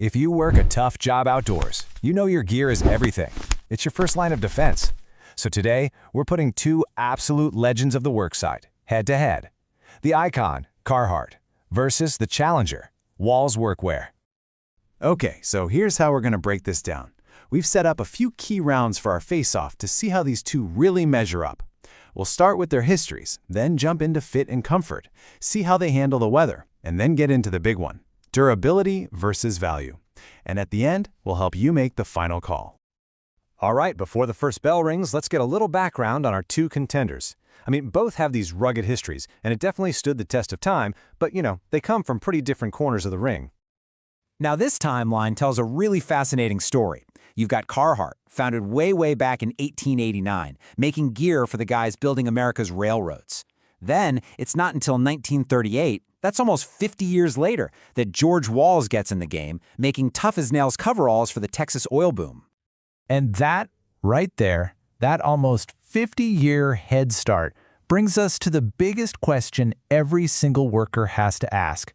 If you work a tough job outdoors, you know your gear is everything. It's your first line of defense. So today, we're putting two absolute legends of the worksite head-to-head. The icon, Carhartt, versus the challenger, Walls workwear. Okay, so here's how we're going to break this down. We've set up a few key rounds for our face-off to see how these two really measure up. We'll start with their histories, then jump into fit and comfort, see how they handle the weather, and then get into the big one, durability versus value. And at the end, we'll help you make the final call. All right, before the first bell rings, let's get a little background on our two contenders. Both have these rugged histories, and it definitely stood the test of time, but they come from pretty different corners of the ring. Now this timeline tells a really fascinating story. You've got Carhartt, founded way back in 1889, making gear for the guys building America's railroads. Then, it's not until 1938, that's almost 50 years later, that George Walls gets in the game, making tough-as-nails coveralls for the Texas oil boom. And that, right there, that almost 50-year head start, brings us to the biggest question every single worker has to ask.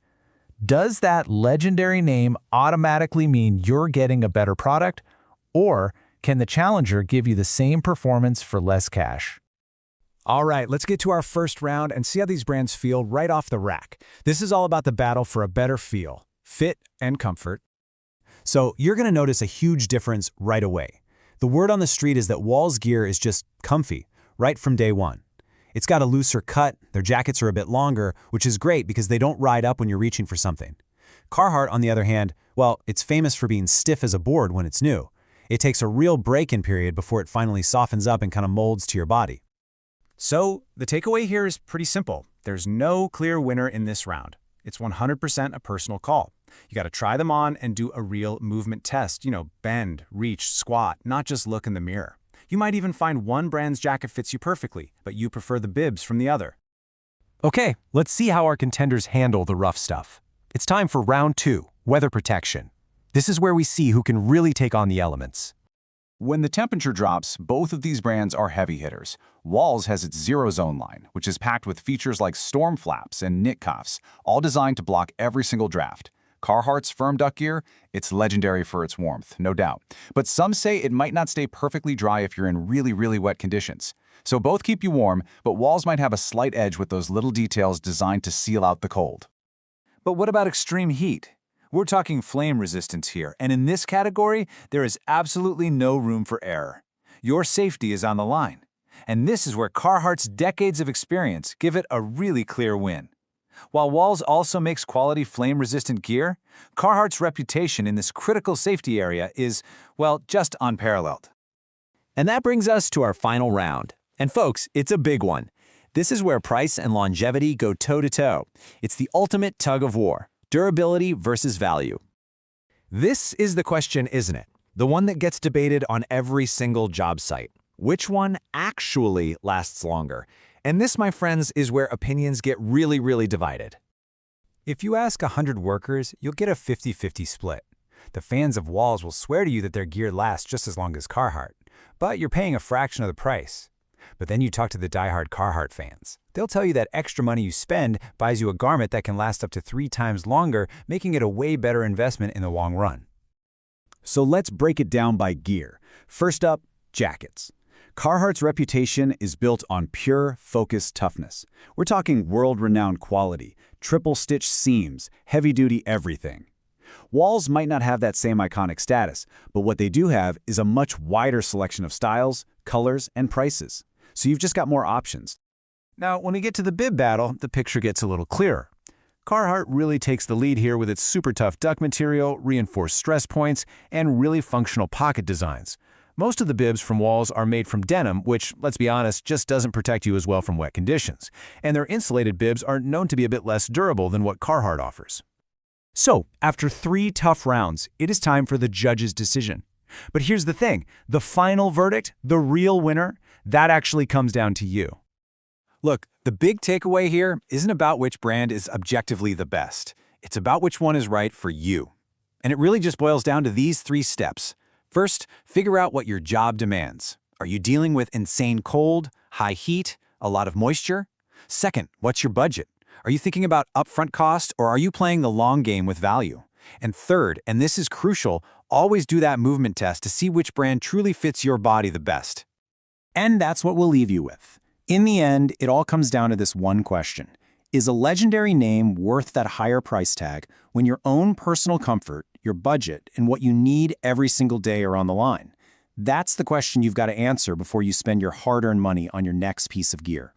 Does that legendary name automatically mean you're getting a better product? Or can the challenger give you the same performance for less cash? All right, let's get to our first round and see how these brands feel right off the rack. This is all about the battle for a better feel, fit, and comfort. So you're going to notice a huge difference right away. The word on the street is that Walls gear is just comfy, right from day one. It's got a looser cut, their jackets are a bit longer, which is great because they don't ride up when you're reaching for something. Carhartt, on the other hand, well, it's famous for being stiff as a board when it's new. It takes a real break-in period before it finally softens up and kind of molds to your body. So the takeaway here is pretty simple. There's no clear winner in this round. It's 100% a personal call. You got to try them on and do a real movement test. Bend, reach, squat, not just look in the mirror. You might even find one brand's jacket fits you perfectly, but you prefer the bibs from the other. Okay, let's see how our contenders handle the rough stuff. It's time for round 2, weather protection. This is where we see who can really take on the elements. When the temperature drops, both of these brands are heavy hitters. Walls has its Zero Zone line, which is packed with features like storm flaps and knit cuffs, all designed to block every single draft. Carhartt's firm duck gear, it's legendary for its warmth, no doubt. But some say it might not stay perfectly dry if you're in really wet conditions. So both keep you warm, but Walls might have a slight edge with those little details designed to seal out the cold. But what about extreme heat? We're talking flame resistance here, and in this category, there is absolutely no room for error. Your safety is on the line. And this is where Carhartt's decades of experience give it a really clear win. While Walls also makes quality flame-resistant gear, Carhartt's reputation in this critical safety area is, well, just unparalleled. And that brings us to our final round. And folks, it's a big one. This is where price and longevity go toe-to-toe. It's the ultimate tug of war, durability versus value. This is the question, isn't it? The one that gets debated on every single job site. Which one actually lasts longer? And this, my friends, is where opinions get really divided. If you ask 100 workers, you'll get a 50-50 split. The fans of Walls will swear to you that their gear lasts just as long as Carhartt, but you're paying a fraction of the price. But then you talk to the diehard Carhartt fans. They'll tell you that extra money you spend buys you a garment that can last up to 3 times longer, making it a way better investment in the long run. So let's break it down by gear. First up, jackets. Carhartt's reputation is built on pure, focused toughness. We're talking world-renowned quality, triple-stitch seams, heavy-duty everything. Walls might not have that same iconic status, but what they do have is a much wider selection of styles, colors, and prices. So you've just got more options. Now, when we get to the bib battle, the picture gets a little clearer. Carhartt really takes the lead here with its super tough duck material, reinforced stress points, and really functional pocket designs. Most of the bibs from Walls are made from denim, which, let's be honest, just doesn't protect you as well from wet conditions. And their insulated bibs are known to be a bit less durable than what Carhartt offers. So, after 3 tough rounds, it is time for the judge's decision. But here's the thing, the final verdict, the real winner, that actually comes down to you. Look, the big takeaway here isn't about which brand is objectively the best. It's about which one is right for you. And it really just boils down to these 3 steps. First, figure out what your job demands. Are you dealing with insane cold, high heat, a lot of moisture? Second, what's your budget? Are you thinking about upfront cost, or are you playing the long game with value? And third, and this is crucial, always do that movement test to see which brand truly fits your body the best. And that's what we'll leave you with. In the end, it all comes down to this one question. Is a legendary name worth that higher price tag when your own personal comfort, your budget, and what you need every single day are on the line? That's the question you've got to answer before you spend your hard-earned money on your next piece of gear.